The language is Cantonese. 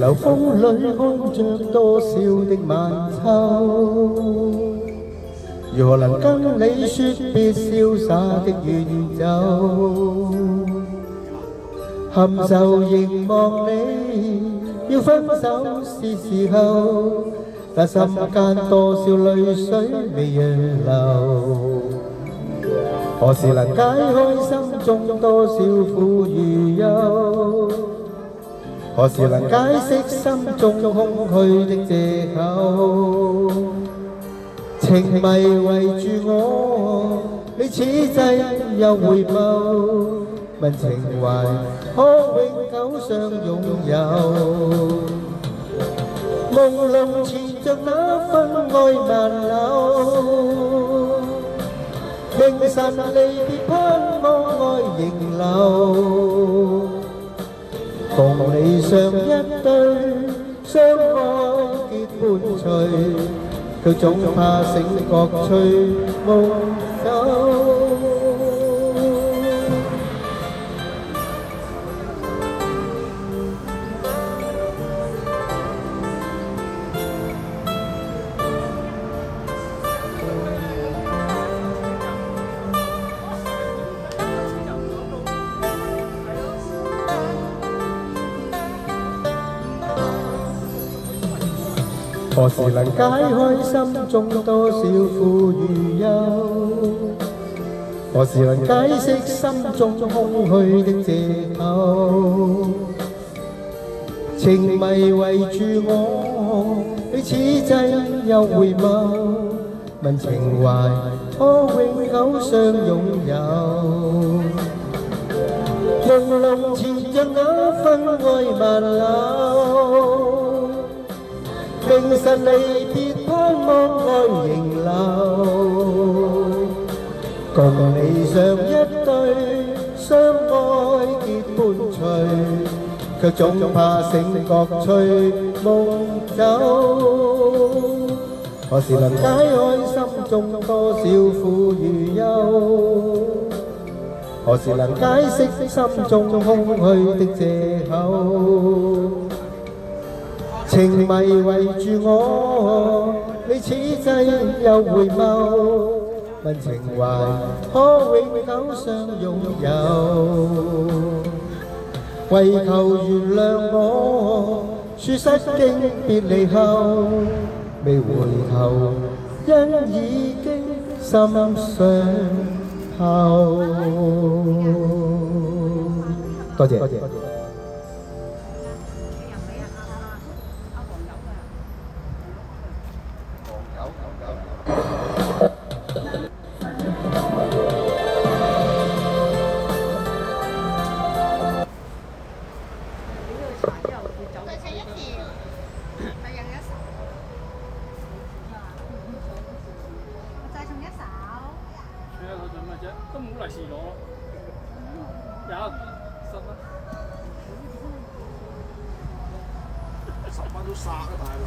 流風裏看着多少的晚秋，如何能跟你說別瀟灑的遠走？含愁凝望你，要分手是時候，但心間多少淚水未讓流。何時能解開心中多少苦與憂？何時能解釋心中空虛的藉口？情迷圍住我，你此際又回眸，問情懷可永久相擁有？朦朧纏着那分愛萬縷，明晨離別盼望愛仍留。共你上一對，相愛結伴隨，卻總怕醒覺隨夢走。何時能解開心中多少苦與憂？何時能解釋心中空虛的藉口？情迷圍住我，你此際又回眸，問情懷可永久相擁有？朦朧纏着那分愛萬縷，明晨離別盼望愛仍留。共你上一對，相愛結伴隨，卻總怕醒覺隨夢走。何時能解開心中多少苦與憂？何時能解釋心中空虛的藉口？情迷圍住我，你此際又回眸，問情懷可永久相擁有？為求原諒我，說失經別離後，未回頭，因已經心傷透。多謝。都冇利是攞咯，有10蚊，10蚊都殺啊大佬！